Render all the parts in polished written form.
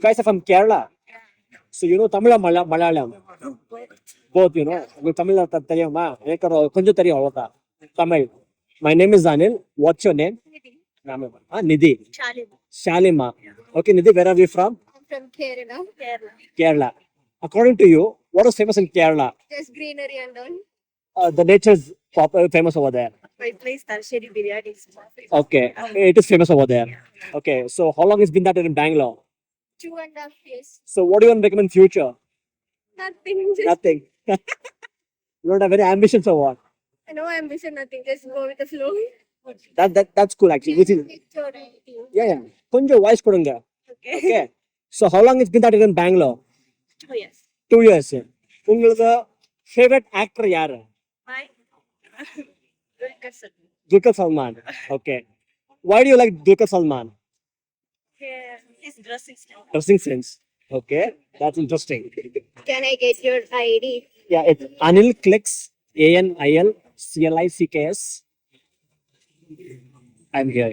guys are from Kerala. So you know Tamil or Malayalam? Both, you know. உங்களுக்கு தமிழ் தெரியுமா? எனக்கு கொஞ்சம் தெரியும் அவ்வளவுதான். Tamil. My name is Anil. What's your name? Nidhi. Shalima. Okay, Nidhi, where are you from? I'm from Kerala. Kerala. According to you, what is famous in Kerala? Just greenery and all. The nature is famous over there. My place, Tarsheri Biryani. Okay, it is famous over there. Okay, so how long has been that in Bangalore? 2.5 years. So what do you want to recommend in future? Nothing. Just Nothing. You don't have any ambitions or what? no ambition, nothing. Just go with the flow. That's cool actually. Which is, Picture anything. yeah. கொஞ்சம் voice கொடுங்க. Okay. Okay. So how long has been that in Bangalore? 2 years. 2 years. உங்களுக்கு favorite actor யாரு? My Dulquer Salman. Okay. Why do you like Dulquer Salman? his dressing style. Dressing sense. Okay. That's interesting. Can I get your ID? Yeah, it's Anil Clicks. ANILCLICKS. I'm here.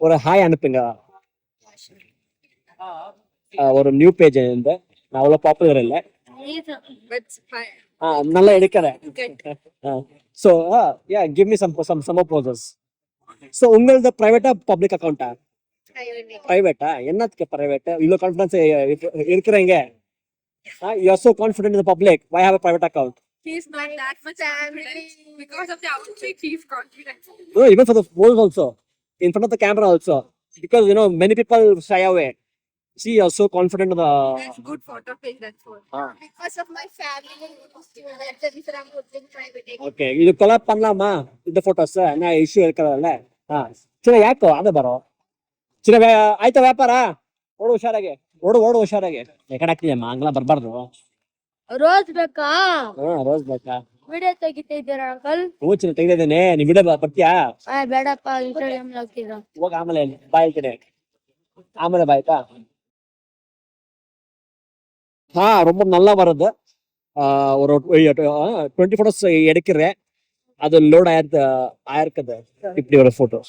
ஒரு hi அனுப்புங்க. ஒரு new page இந்த நான் அவ்வளோ popular இல்லை. But fine. நல்லா எடுக்கிறேன். Good. So yeah, give me some more poses. So உங்களது பிரைவேட்டா பப்ளிக் அக்கௌண்டா? பிரைவேட்டா? என்னத்துக்கு பிரைவேட்? இவ்வளோ கான்ஃபிடன்ஸ் இருக்கிறீங்க. You are so confident in the public. Why have a private account? He's not that much family. Because of the outfit, he's confident. No, even for the pose also, in front of the camera also, because you know many people shy away. See, you are so confident in the. That's good photo page, that's all. Because of my family, that's the reason I'm putting private account. Okay, ಇದು collab பண்ணலாமா இந்த photos ನಾ issue ಇರ್ಕರಲ್ಲ ಚಿನ್ನ ಯಾಕೋ ಅದ ಬರೋ ಚಿನ್ನ ಆಯ್ತಾ ವ್ಯಾಪಾರ ಓಡು ಹುಷಾರಾಗೆ ಎಕಡೆ ಆಗ್ತಿದೆಯಮ್ಮ ಹಂಗಲ್ಲ ಬರ್ಬಾರ್ದು. ರೋಸ್ ಬೇಕಾ? ರೋಸ್ ಬೇಕಾ? ವಿಡಿಯೋ ತೆಗಿತಾ ಇದ್ದೀರಾ ಅಂಕಲ್? ಚಿನ್ನ ತೆಗೆದಿದ್ದೇನೆ, ನೀವ್ ವಿಡಿಯೋ ಬರ್ತೀಯಾ? ಬೇಡಪ್ಪ, ಇನ್ಸ್ಟಾಗ್ರಾಮ್ ಹಾಕ್ತೀರಾ? ಹೋಗ ಆಮೇಲೆ ಬಾಯ್ ಕಡೆ ஆமலை பாய்க்கா. ரொம்ப நல்லா வருது. ஒரு 20 photos எடுக்கிறேன். அது லோட் ஆயிருக்குது இப்படி ஒரு photos.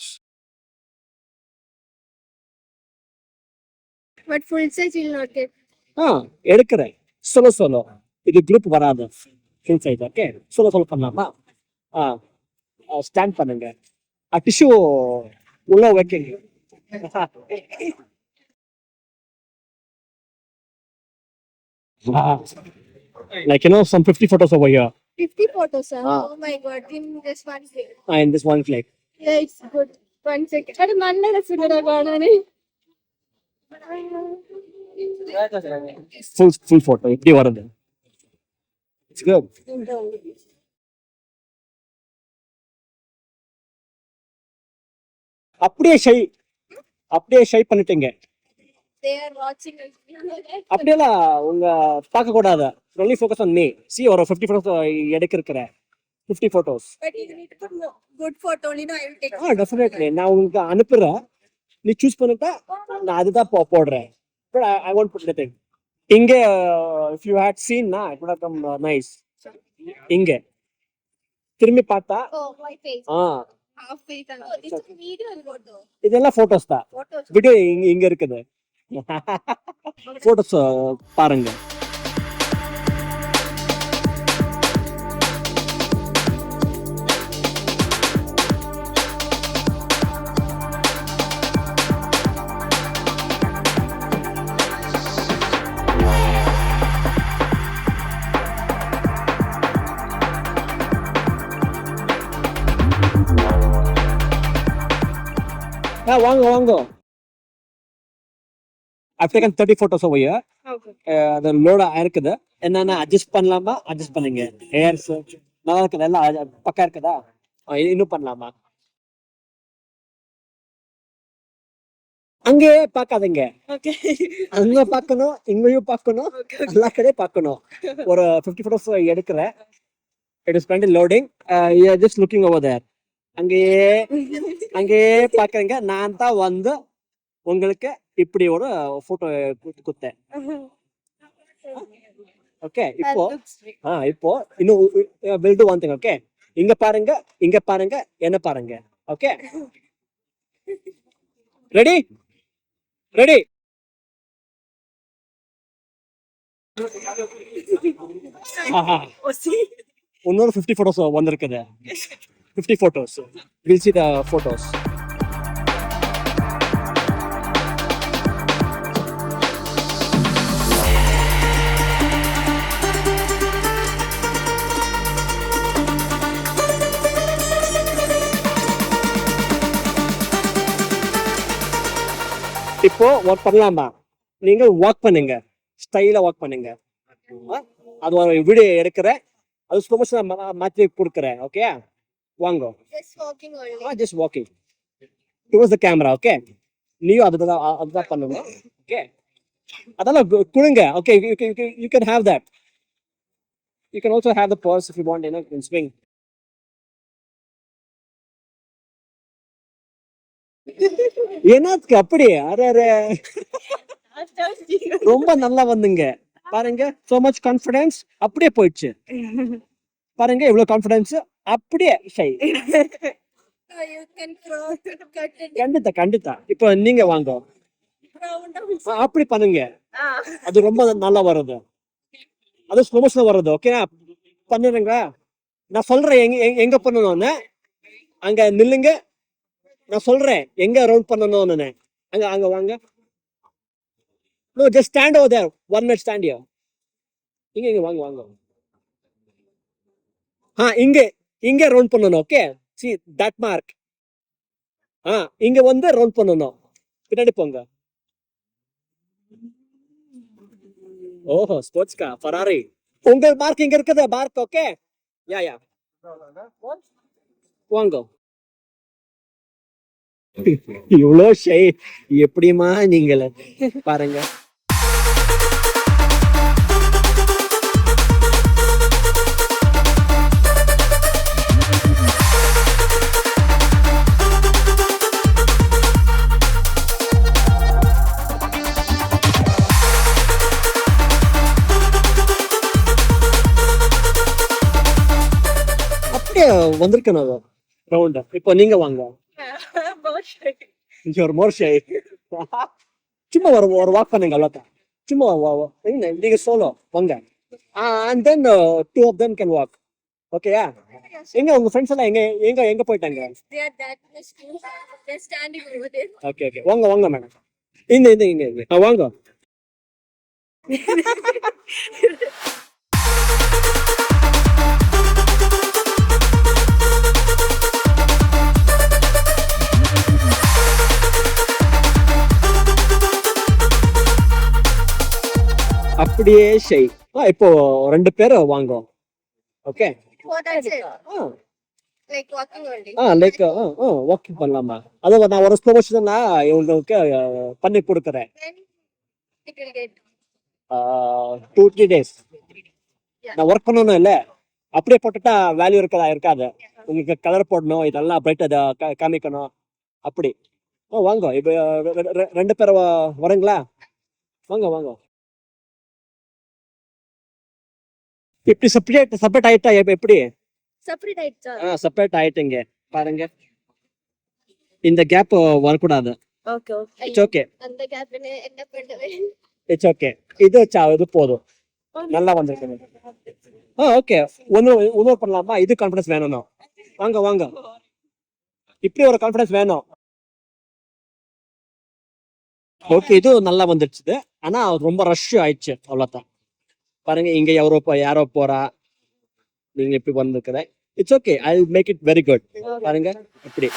But full size will not get. எடுக்கிறேன். solo இது குரூப் வராது. full size. ஓகே, solo பண்ணலாமா? ஸ்டாண்ட் பண்ணுங்க. டிஷ்யூ உள்ள வைக்கங்க. Like you know, some 50 photos over here. 50 photos, sir. Oh my god, in this one clip. In this one clip. Yeah, it's good. 1 second. But Manda Sunara Ganani. Full photo. If you want it's good. அப்படியே shy பண்ணிட்டீங்க. They are watching us. அப்படியெல்லாம் உங்க பார்க்க கூடாது. only focus on me. See, ஒரு 50 photos எடுக்கிறேன். 50 photos. But you need to put good photo only, no, I will take. Definitely. நான் உங்களுக்கு அனுப்புறேன். நீ சூஸ் பண்ணிட்டா நான் அதுதான் போடுறேன். But I won't put anything. இங்க if you had seen na it would have come nice. இங்க திரும்பி பார்த்தா Oh, my face. Half face. This is video and photo. இதெல்லாம் போட்டோஸ் தான். Photos. வீடியோ இங்க இருக்குது. போட்டோஸ் பாருங்க. வாங்க. I've taken 30 photos over here. Okay. அது லோட் ஆயிருக்குது. என்னன்னா அட்ஜஸ்ட் பண்ணலாமா? அட்ஜஸ்ட் பண்ணுங்க. ஹேர்ஸ் நல்லா இருக்குது, எல்லாம் பக்கா இருக்குதா? இன்னும் பண்ணலாமா? அங்கே பார்க்காதீங்க. அங்க பார்க்கணும், இங்கேயும் பார்க்கணும், எல்லா கடையும் பார்க்கணும். ஒரு 50 photos எடுக்கிறேன். It is currently loading. You are just looking over there. அங்கேயே பாக்குறீங்க. நான் தான் வந்து உங்களுக்கு இப்படி ஒரு போட்டோ குத்தேன். ஓகே, இப்போ இன்னும் will do one thing. Okay, இங்க பாருங்க, என்ன பாருங்க. Okay, ready. இன்னொரு 50 photos வந்திருக்குது. 50 photos. We'll see the photos. இப்போ ஒர்க் பண்ணலாமா? நீங்க வாக் பண்ணுங்க, ஸ்டைலா வாக் பண்ணுங்க. அது ஒரு வீடியோ எடுக்கிறேன், அது ஸ்லோ மோஷன் மாற்றி கொடுக்குறேன். ஓகே, வாங்க. Just walking only. Just walking towards the camera. Okay, நீயும் அதுதான் பண்ணணும். ஓகே, அதெல்லாம் கொடுங்க. Okay, you can have that. You can also have the purse if you want, in swing. என்னத்துக்கு அப்படி? அரே, ரொம்ப நல்லா வந்துங்க பாருங்க. so much confidence அப்படியே போயிடுச்சு பாருங்க. இவ்வளவு கான்ஃபிடன்ஸ் அப்படியே shy. So you can cross, cut it கண்டிப்பா. இப்போ நீங்க வாங்க, round. அப்படி பண்ணுங்க. அது ரொம்ப நல்லா வருது, அது ஸ்லோ மோஷன் வருது. ஓகே, பண்ணுறீங்களா? நான் சொல்றேன் எங்க பண்ணணும்னு, அங்க நில்லுங்க. நான் சொல்றேன் எங்க ரவுண்ட் பண்ணணும்னு. அங்க வாங்க. No, just stand over there. 1 minute stand here. இங்க வாங்க. இங்க ரவுண்ட் பண்ணணும். Okay, see that mark. இங்க வந்து ரவுண்ட் பண்ணணும். பின்னாடி போங்க. ஓஹோ, ஸ்போர்ட்ஸ் கா ஃபெராரி. உங்க மார்க் இங்க இருக்குது மார்க். ஓகே, யா வாங்க. இவ்வளோ ஷை எப்படிமா நீங்கள பாருங்க. அப்படியே வந்திருக்கணும் ரவுண்ட். இப்போ நீங்க வாங்க. You're more shy. சும்மா ஒரு வாக் பண்ணுங்க, அவ்வளோதான். சும்மா நீங்க சோலோ வாங்க. And then 2 of them can walk. ஓகேயா? எங்க உங்க ஃப்ரெண்ட்ஸ் எல்லாம் எங்க போயிட்டாங்க? They are that much too. They're standing over there. Okay வாங்க மேடம். இங்க வாங்க. அப்படியே ஷை. இப்போ 2 பேர் வாங்க. Okay, Oh, that's it. Like walking only. Like walking பண்ணலாமா? அதை நான் ஒரு ஸ்லோ மோஷன் இவங்களுக்கு பண்ணி கொடுக்குறேன். Then it will get. 2-3 days Yeah. நான் ஒர்க் பண்ணணும். இல்ல அப்படியே போட்டுட்டா வேல்யூ இருக்காது. உங்களுக்கு கலர் போடணும், இதெல்லாம் பிரைட் அதை காமிக்கணும். அப்படி வாங்க. இப்போ 2 பேர் வரீங்களா? வாங்க. இப்படி செப்பரேட் ஆயிட்டா எப்படி? Separate heights. செப்பரேட் ஆயிட்டுங்க பாருங்க. இந்த கேப் வரக்கூடாது. Okay. It's okay. அந்த gap ல என்ன பண்ணுவேன்? It's okay. இது போதும், நல்லா வந்திருக்கு. ஓகே, ஒன்று பண்ணலாமா? இது கான்ஃபிடன்ஸ் வேணும். வாங்க. இப்படி ஒரு கான்ஃபிடன்ஸ் வேணும். ஓகே, இது நல்லா வந்துடுச்சு. ஆனா ரொம்ப ரஷ் ஆயிடுச்சு, அவ்வளோதான். பாருங்க, இங்க யாரோ போறா, நீங்க இப்படி வந்திருக்கிற. It's okay, I make it very good. பாருங்க இப்படி.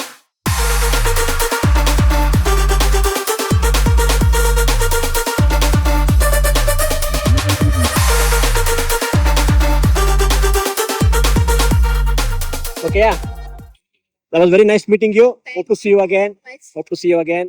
Okay, that was very nice meeting you. Hope to see you again. Nice. Hope to see you again.